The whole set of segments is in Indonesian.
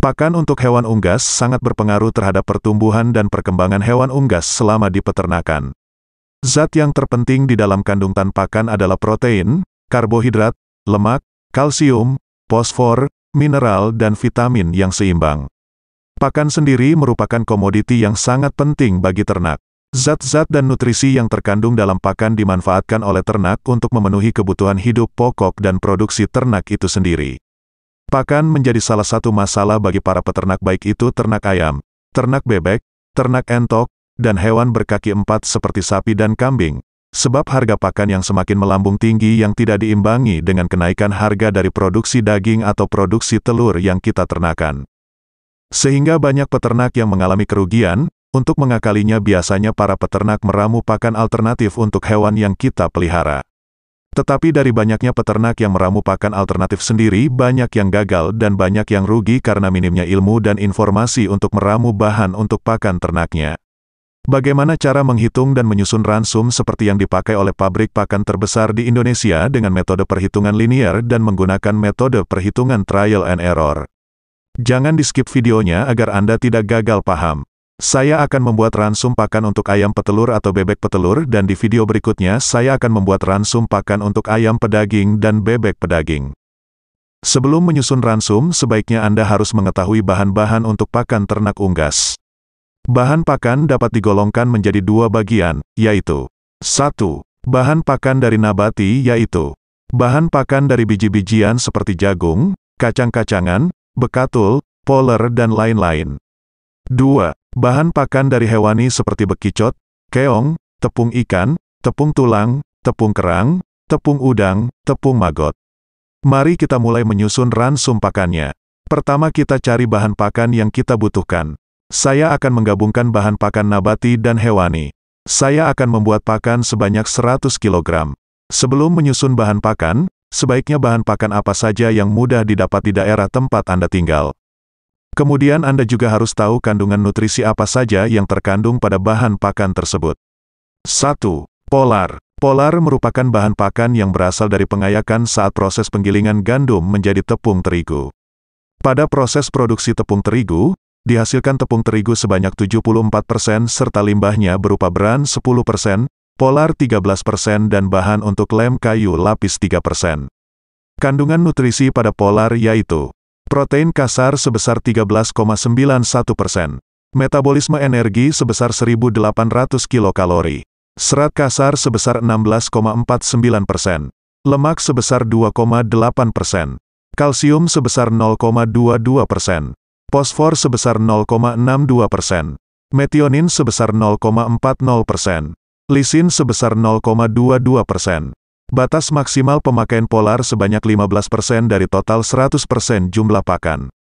Pakan untuk hewan unggas sangat berpengaruh terhadap pertumbuhan dan perkembangan hewan unggas selama di peternakan. Zat yang terpenting di dalam kandungan pakan adalah protein, karbohidrat, lemak, kalsium, fosfor, mineral dan vitamin yang seimbang. Pakan sendiri merupakan komoditi yang sangat penting bagi ternak. Zat-zat dan nutrisi yang terkandung dalam pakan dimanfaatkan oleh ternak untuk memenuhi kebutuhan hidup pokok dan produksi ternak itu sendiri. Pakan menjadi salah satu masalah bagi para peternak baik itu ternak ayam, ternak bebek, ternak entok, dan hewan berkaki empat seperti sapi dan kambing, sebab harga pakan yang semakin melambung tinggi yang tidak diimbangi dengan kenaikan harga dari produksi daging atau produksi telur yang kita ternakan. Sehingga banyak peternak yang mengalami kerugian, untuk mengakalinya biasanya para peternak meramu pakan alternatif untuk hewan yang kita pelihara. Tetapi dari banyaknya peternak yang meramu pakan alternatif sendiri, banyak yang gagal dan banyak yang rugi karena minimnya ilmu dan informasi untuk meramu bahan untuk pakan ternaknya. Bagaimana cara menghitung dan menyusun ransum seperti yang dipakai oleh pabrik pakan terbesar di Indonesia dengan metode perhitungan linear dan menggunakan metode perhitungan trial and error? Jangan di-skip videonya agar Anda tidak gagal paham. Saya akan membuat ransum pakan untuk ayam petelur atau bebek petelur dan di video berikutnya saya akan membuat ransum pakan untuk ayam pedaging dan bebek pedaging. Sebelum menyusun ransum, sebaiknya Anda harus mengetahui bahan-bahan untuk pakan ternak unggas. Bahan pakan dapat digolongkan menjadi dua bagian, yaitu 1. Bahan pakan dari nabati yaitu bahan pakan dari biji-bijian seperti jagung, kacang-kacangan, bekatul, poler dan lain-lain. 2. Bahan pakan dari hewani seperti bekicot, keong, tepung ikan, tepung tulang, tepung kerang, tepung udang, tepung maggot. Mari kita mulai menyusun ransum pakannya. Pertama kita cari bahan pakan yang kita butuhkan. Saya akan menggabungkan bahan pakan nabati dan hewani. Saya akan membuat pakan sebanyak 100 kg. Sebelum menyusun bahan pakan, sebaiknya bahan pakan apa saja yang mudah didapat di daerah tempat Anda tinggal. Kemudian Anda juga harus tahu kandungan nutrisi apa saja yang terkandung pada bahan pakan tersebut. 1. Polar. Polar merupakan bahan pakan yang berasal dari pengayakan saat proses penggilingan gandum menjadi tepung terigu. Pada proses produksi tepung terigu, dihasilkan tepung terigu sebanyak 74% serta limbahnya berupa bran 10%, polar 13% dan bahan untuk lem kayu lapis 3%. Kandungan nutrisi pada polar yaitu protein kasar sebesar 13,91%, metabolisme energi sebesar 1.800 kilokalori, serat kasar sebesar 16,49%, lemak sebesar 2,8%, kalsium sebesar 0,22%, fosfor sebesar 0,62%, metionin sebesar 0,40%, lisin sebesar 0,22%. Batas maksimal pemakaian polar sebanyak 15% dari total 100% jumlah pakan.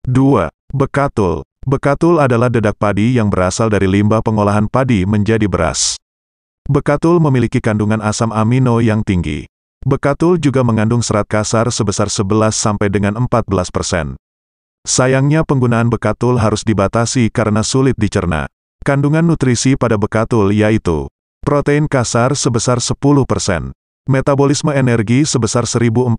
2. Bekatul. Bekatul adalah dedak padi yang berasal dari limbah pengolahan padi menjadi beras. Bekatul memiliki kandungan asam amino yang tinggi. Bekatul juga mengandung serat kasar sebesar 11–14%. Sayangnya penggunaan bekatul harus dibatasi karena sulit dicerna. Kandungan nutrisi pada bekatul yaitu protein kasar sebesar 10%. Metabolisme energi sebesar 1.400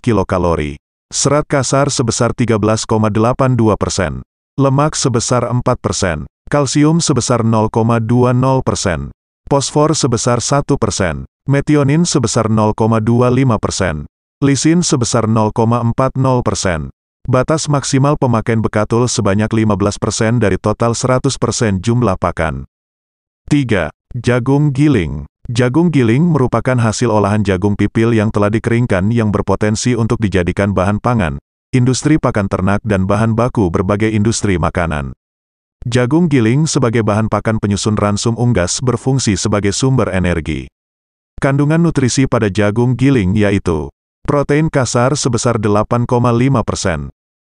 kilokalori. Serat kasar sebesar 13,82%. Lemak sebesar 4%. Kalsium sebesar 0,20%. Fosfor sebesar 1%. Metionin sebesar 0,25%. Lisin sebesar 0,40%. Batas maksimal pemakaian bekatul sebanyak 15% dari total 100% jumlah pakan. 3. Jagung giling. Jagung giling merupakan hasil olahan jagung pipil yang telah dikeringkan yang berpotensi untuk dijadikan bahan pangan, industri pakan ternak dan bahan baku berbagai industri makanan. Jagung giling sebagai bahan pakan penyusun ransum unggas berfungsi sebagai sumber energi. Kandungan nutrisi pada jagung giling yaitu protein kasar sebesar 8,5%,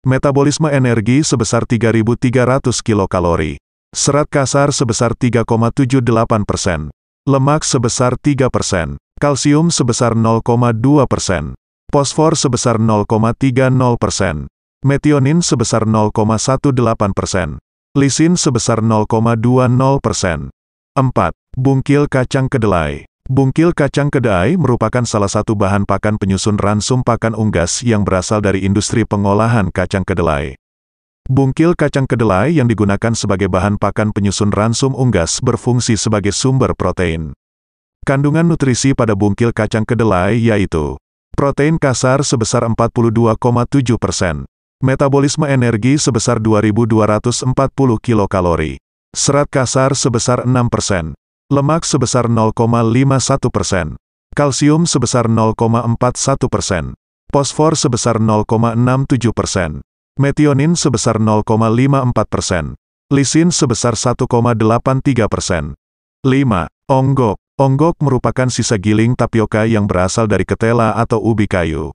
metabolisme energi sebesar 3.300 kilokalori, serat kasar sebesar 3,78%. Lemak sebesar 3%, kalsium sebesar 0,2%, fosfor sebesar 0,30%, metionin sebesar 0,18%, lisin sebesar 0,20%. 4. Bungkil kacang kedelai. Bungkil kacang kedelai merupakan salah satu bahan pakan penyusun ransum pakan unggas yang berasal dari industri pengolahan kacang kedelai. Bungkil kacang kedelai yang digunakan sebagai bahan pakan penyusun ransum unggas berfungsi sebagai sumber protein. Kandungan nutrisi pada bungkil kacang kedelai yaitu protein kasar sebesar 42,7%, metabolisme energi sebesar 2240 kilokalori, serat kasar sebesar 6%, lemak sebesar 0,51%, kalsium sebesar 0,41%, fosfor sebesar 0,67%, metionin sebesar 0,54%, lisin sebesar 1,83%. 5. Onggok. Onggok merupakan sisa giling tapioka yang berasal dari ketela atau ubi kayu.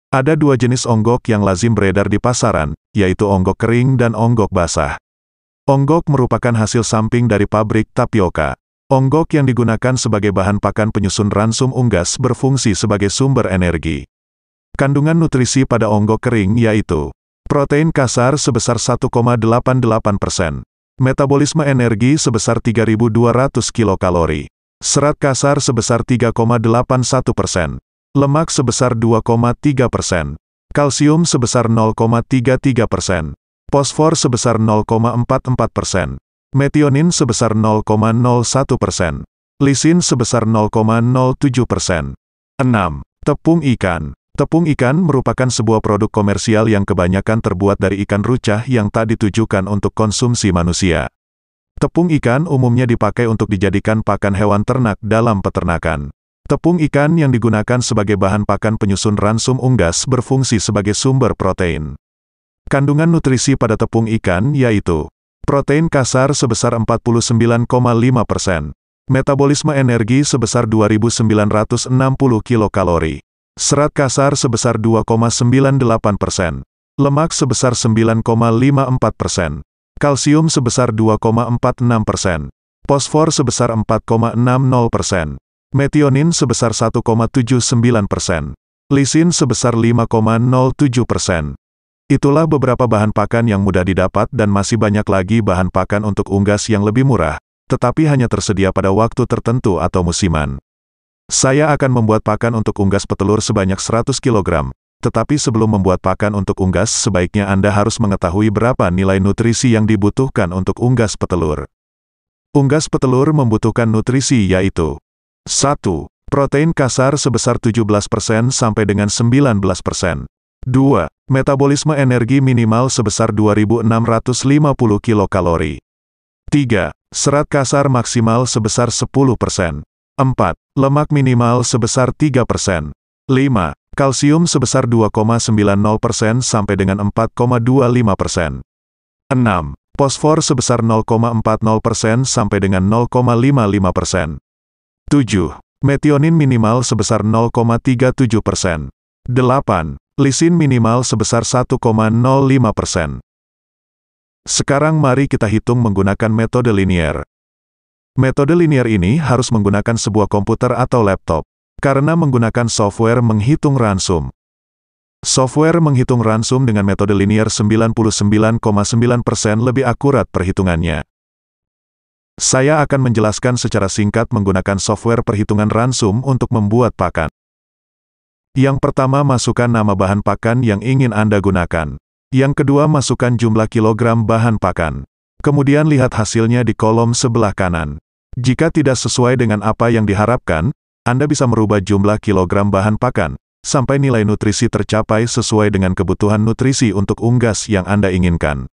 Ada dua jenis onggok yang lazim beredar di pasaran, yaitu onggok kering dan onggok basah. Onggok merupakan hasil samping dari pabrik tapioka. Onggok yang digunakan sebagai bahan pakan penyusun ransum unggas berfungsi sebagai sumber energi. Kandungan nutrisi pada onggok kering yaitu protein kasar sebesar 1,88%, metabolisme energi sebesar 3.200 kilokalori, serat kasar sebesar 3,81%, lemak sebesar 2,3%, kalsium sebesar 0,33%, fosfor sebesar 0,44%, metionin sebesar 0,01%, lisin sebesar 0,07%. 6. Tepung ikan. Tepung ikan merupakan sebuah produk komersial yang kebanyakan terbuat dari ikan rucah yang tak ditujukan untuk konsumsi manusia. Tepung ikan umumnya dipakai untuk dijadikan pakan hewan ternak dalam peternakan. Tepung ikan yang digunakan sebagai bahan pakan penyusun ransum unggas berfungsi sebagai sumber protein. Kandungan nutrisi pada tepung ikan yaitu protein kasar sebesar 49,5%, metabolisme energi sebesar 2.960 kilokalori, serat kasar sebesar 2,98%, lemak sebesar 9,54%, kalsium sebesar 2,46%, fosfor sebesar 4,60%, metionin sebesar 1,79%, lisin sebesar 5,07%. Itulah beberapa bahan pakan yang mudah didapat dan masih banyak lagi bahan pakan untuk unggas yang lebih murah, tetapi hanya tersedia pada waktu tertentu atau musiman. Saya akan membuat pakan untuk unggas petelur sebanyak 100 kg, tetapi sebelum membuat pakan untuk unggas sebaiknya Anda harus mengetahui berapa nilai nutrisi yang dibutuhkan untuk unggas petelur. Unggas petelur membutuhkan nutrisi yaitu 1. Protein kasar sebesar 17% sampai dengan 19%. 2. Metabolisme energi minimal sebesar 2.650 kilokalori. 3. Serat kasar maksimal sebesar 10%. 4. Lemak minimal sebesar 3%. 5. Kalsium sebesar 2,90% sampai dengan 4,25%. 6. Fosfor sebesar 0,40% sampai dengan 0,55%. 7. Metionin minimal sebesar 0,37%. 8. Lisin minimal sebesar 1,05%. Sekarang mari kita hitung menggunakan metode linier. Metode linier ini harus menggunakan sebuah komputer atau laptop, karena menggunakan software menghitung ransum. Software menghitung ransum dengan metode linier 99,9% lebih akurat perhitungannya. Saya akan menjelaskan secara singkat menggunakan software perhitungan ransum untuk membuat pakan. Yang pertama, masukkan nama bahan pakan yang ingin Anda gunakan. Yang kedua, masukkan jumlah kilogram bahan pakan. Kemudian lihat hasilnya di kolom sebelah kanan. Jika tidak sesuai dengan apa yang diharapkan, Anda bisa merubah jumlah kilogram bahan pakan, sampai nilai nutrisi tercapai sesuai dengan kebutuhan nutrisi untuk unggas yang Anda inginkan.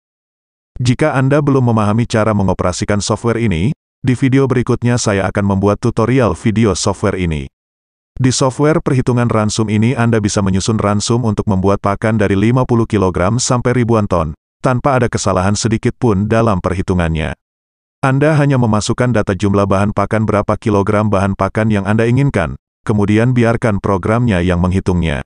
Jika Anda belum memahami cara mengoperasikan software ini, di video berikutnya saya akan membuat tutorial video software ini. Di software perhitungan ransum ini Anda bisa menyusun ransum untuk membuat pakan dari 50 kg sampai ribuan ton, tanpa ada kesalahan sedikit pun dalam perhitungannya. Anda hanya memasukkan data jumlah bahan pakan berapa kilogram bahan pakan yang Anda inginkan, kemudian biarkan programnya yang menghitungnya.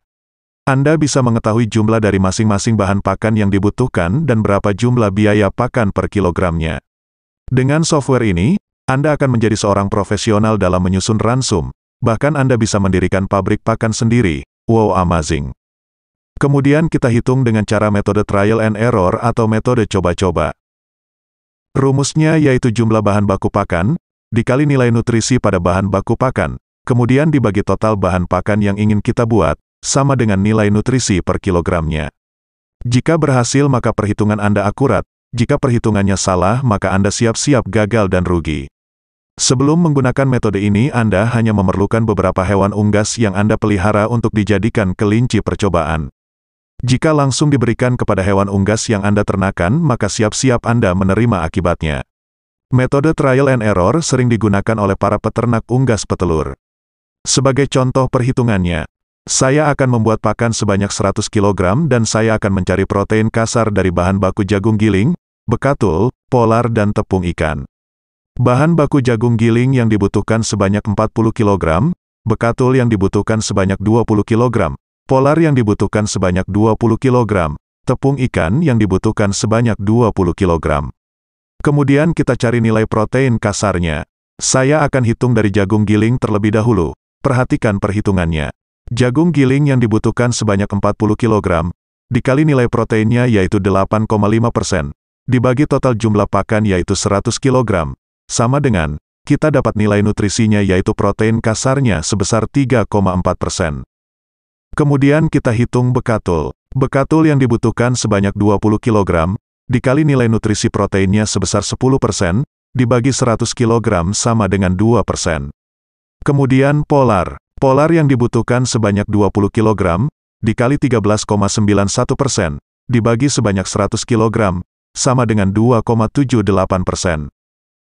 Anda bisa mengetahui jumlah dari masing-masing bahan pakan yang dibutuhkan dan berapa jumlah biaya pakan per kilogramnya. Dengan software ini, Anda akan menjadi seorang profesional dalam menyusun ransum, bahkan Anda bisa mendirikan pabrik pakan sendiri. Wow, amazing! Kemudian kita hitung dengan cara metode trial and error atau metode coba-coba. Rumusnya yaitu jumlah bahan baku pakan, dikali nilai nutrisi pada bahan baku pakan, kemudian dibagi total bahan pakan yang ingin kita buat, sama dengan nilai nutrisi per kilogramnya. Jika berhasil maka perhitungan Anda akurat, jika perhitungannya salah maka Anda siap-siap gagal dan rugi. Sebelum menggunakan metode ini Anda hanya memerlukan beberapa hewan unggas yang Anda pelihara untuk dijadikan kelinci percobaan. Jika langsung diberikan kepada hewan unggas yang Anda ternakan maka siap-siap Anda menerima akibatnya. Metode trial and error sering digunakan oleh para peternak unggas petelur. Sebagai contoh perhitungannya, saya akan membuat pakan sebanyak 100 kg dan saya akan mencari protein kasar dari bahan baku jagung giling, bekatul, polar dan tepung ikan. Bahan baku jagung giling yang dibutuhkan sebanyak 40 kg, bekatul yang dibutuhkan sebanyak 20 kg, polar yang dibutuhkan sebanyak 20 kg, tepung ikan yang dibutuhkan sebanyak 20 kg. Kemudian kita cari nilai protein kasarnya. Saya akan hitung dari jagung giling terlebih dahulu. Perhatikan perhitungannya. Jagung giling yang dibutuhkan sebanyak 40 kg, dikali nilai proteinnya yaitu 8,5%, dibagi total jumlah pakan yaitu 100 kg, sama dengan, kita dapat nilai nutrisinya yaitu protein kasarnya sebesar 3,4%. Kemudian kita hitung bekatul. Bekatul yang dibutuhkan sebanyak 20 kg, dikali nilai nutrisi proteinnya sebesar 10%, dibagi 100 kg sama dengan 2%. Kemudian polar. Polar yang dibutuhkan sebanyak 20 kg, dikali 13,91%, dibagi sebanyak 100 kg, sama dengan 2,78%.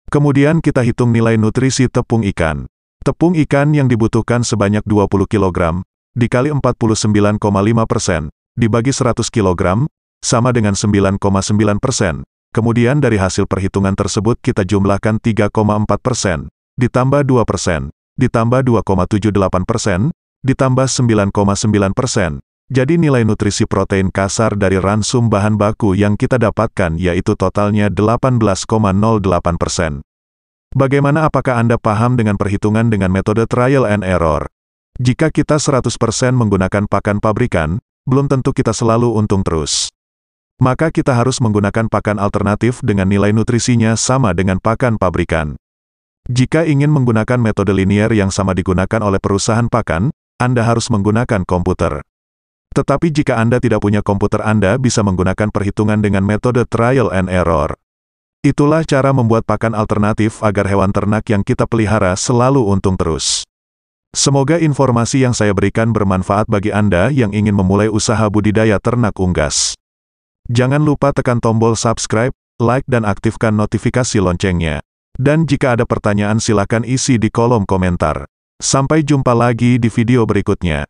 Kemudian kita hitung nilai nutrisi tepung ikan. Tepung ikan yang dibutuhkan sebanyak 20 kg, dikali 49,5%, dibagi 100 kg, sama dengan 9,9%. Kemudian dari hasil perhitungan tersebut kita jumlahkan 3,4%, ditambah 2%, ditambah 2,78%, ditambah 9,9%. Jadi nilai nutrisi protein kasar dari ransum bahan baku yang kita dapatkan yaitu totalnya 18,08%. Bagaimana, apakah Anda paham dengan perhitungan dengan metode trial and error? Jika kita 100% menggunakan pakan pabrikan, belum tentu kita selalu untung terus. Maka kita harus menggunakan pakan alternatif dengan nilai nutrisinya sama dengan pakan pabrikan. Jika ingin menggunakan metode linier yang sama digunakan oleh perusahaan pakan, Anda harus menggunakan komputer. Tetapi jika Anda tidak punya komputer, Anda bisa menggunakan perhitungan dengan metode trial and error. Itulah cara membuat pakan alternatif agar hewan ternak yang kita pelihara selalu untung terus. Semoga informasi yang saya berikan bermanfaat bagi Anda yang ingin memulai usaha budidaya ternak unggas. Jangan lupa tekan tombol subscribe, like dan aktifkan notifikasi loncengnya. Dan jika ada pertanyaan silakan isi di kolom komentar. Sampai jumpa lagi di video berikutnya.